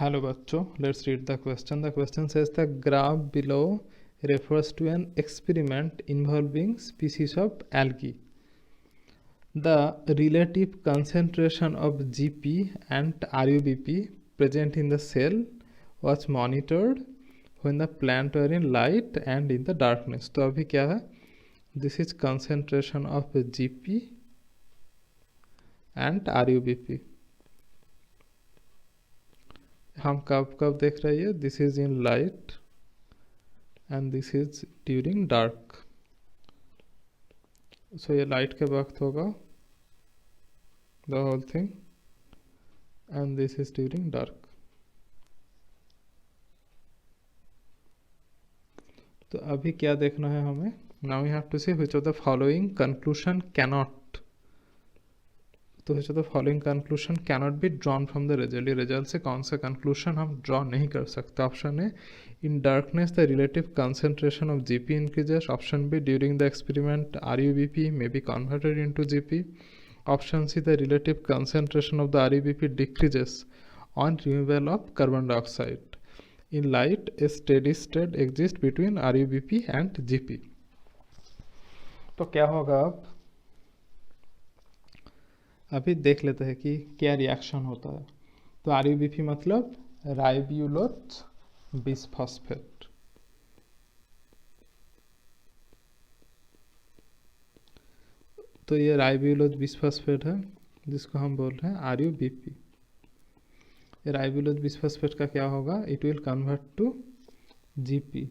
Hello bachcho, let's read the question. The question says the graph below refers to an experiment involving species of algae. The relative concentration of GP and RUBP present in the cell was monitored when the plant were in light and in the darkness. तो अभी क्या है? This is concentration of GP and RUBP. हम कब कब देख रहे हैं? This is in light and this is during dark. So ये लाइट के वक्त होगा the whole thing and this is during dark. तो अभी क्या देखना है हमें? Now we have to see which of the following conclusion cannot. तो which of the following conclusion cannot be drawn from the result. ये रिजल्ट से कौन सा कंक्लूजन हम ड्रॉ नहीं कर सकते? Option A, in darkness the relative concentration of GP increases. Option B, during the experiment RuBP may be converted into GP. Option C, the relative concentration of the RuBP decreases on removal of carbon dioxide. In light a steady state exist between RuBP and GP. तो क्या होगा? अब अभी देख लेते हैं कि क्या रिएक्शन होता है. तो आरयूबीपी मतलब राइब्यूलोज बिसफॉस्फेट. तो ये राइब्यूलोज बिसफॉस्फेट है जिसको हम बोल रहे हैं आरयूबीपी. ये राइब्यूलोज बिसफॉस्फेट का क्या होगा? It will convert to GP.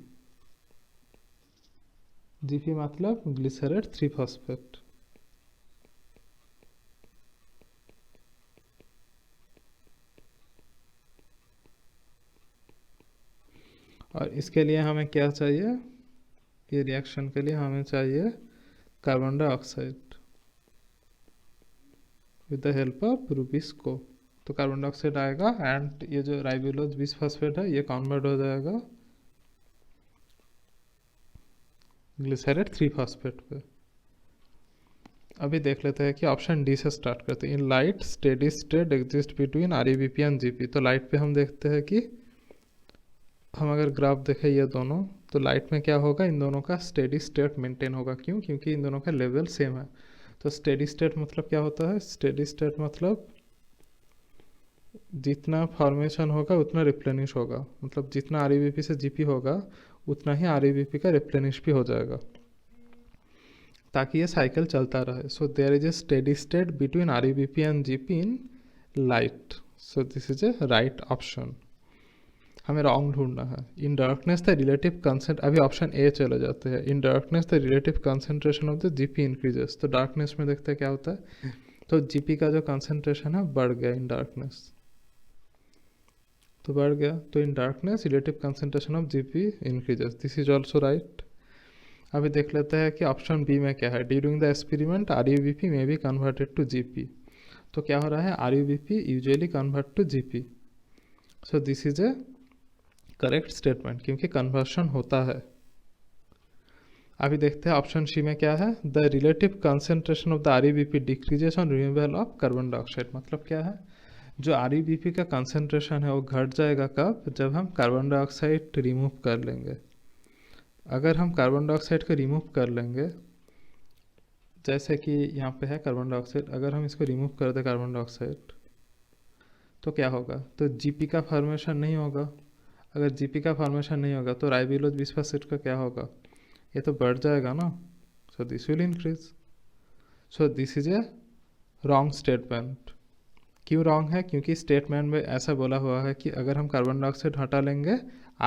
GP मतलब ग्लिसरेट 3-फॉस्फेट. और इसके लिए हमें क्या चाहिए? ये रिएक्शन के लिए हमें चाहिए carbon dioxide with the help of rubisco. तो कार्बन डाइऑक्साइड आएगा एंड ये जो राइब्यूलोज बिसफॉस्फेट है ये कन्वर्ट हो जाएगा ग्लिसरेट 3-फॉस्फेट पे. अभी देख लेते हैं कि ऑप्शन डी से स्टार्ट करते हैं. In light steady state exist between RuBP and GP. तो लाइट पे हम देखते हैं कि हम अगर ग्राफ देखें ये दोनों, तो लाइट में क्या होगा? इन दोनों का स्टेडी स्टेट मेंटेन होगा. क्यों? क्योंकि इन दोनों का लेवल सेम है. तो स्टेडी स्टेट मतलब क्या होता है? स्टेडी स्टेट मतलब जितना फॉर्मेशन होगा उतना रिप्लेनिश होगा. मतलब जितना आरयूबीपी से जीपी होगा उतना ही आरयूबीपी का रिप्लेनिश भी हो जाएगा ताकि ये साइकिल चलता रहे. So there is a steady state between RuBP and GP in light. So this is a right option. हमें रॉन्ग ढूंढना है. In darkness the relative concentration. अभी ऑप्शन ए चले जाते हैं. In darkness the relative concentration of the GP increases. तो darkness में देखते हैं क्या होता है. तो जीपी का जो कंसेंट्रेशन है बढ़ गया इन डार्कनेस. तो बढ़ गया. तो in darkness relative concentration of GP increases. This is also right. अभी देख लेते हैं कि ऑप्शन बी में क्या है. During the experiment RuBP may be converted to GP. तो क्या हो रहा है? RuBP usually convert to GP. So this is a correct statement क्योंकि कन्वर्शन होता है. अभी देखते हैं ऑप्शन सी में क्या है. The relative concentration of the RuBP decreases on removal of carbon dioxide. मतलब क्या है? जो आरयूबीपी का कंसेंट्रेशन है वो घट जाएगा कब? जब हम कार्बन डाइऑक्साइड रिमूव कर लेंगे. अगर हम कार्बन डाइऑक्साइड को रिमूव कर लेंगे, जैसे कि यहाँ पे है कार्बन डाइऑक्साइड, अगर हम इसको रिमूव कर दें कार्बन डाइऑक्साइड तो क्या होगा? तो जीपी का फॉर्मेशन नहीं होगा. अगर जीपी का फॉर्मेशन नहीं होगा तो राइब्यूलोज बिसफॉस्फेट का क्या होगा? ये तो बढ़ जाएगा ना. So this will increase. So this is A wrong statement. क्यों रॉन्ग है? क्योंकि स्टेटमेंट में ऐसा बोला हुआ है कि अगर हम कार्बन डाइऑक्साइड हटा लेंगे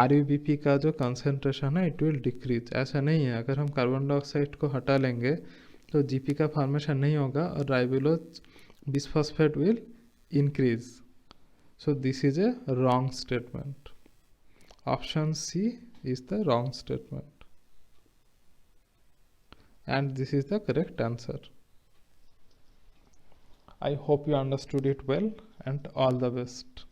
आरयूबीपी का जो कंसेंट्रेशन है इट विल डिक्रीज. ऐसा नहीं है. अगर हम कार्बन डाइऑक्साइड को हटा लेंगे तो जीपी का फॉर्मेशन नहीं होगा और ribulose bisphosphate will increase. So this is A wrong statement. Option C is the wrong statement and this is the correct answer. I hope you understood it well and all the best.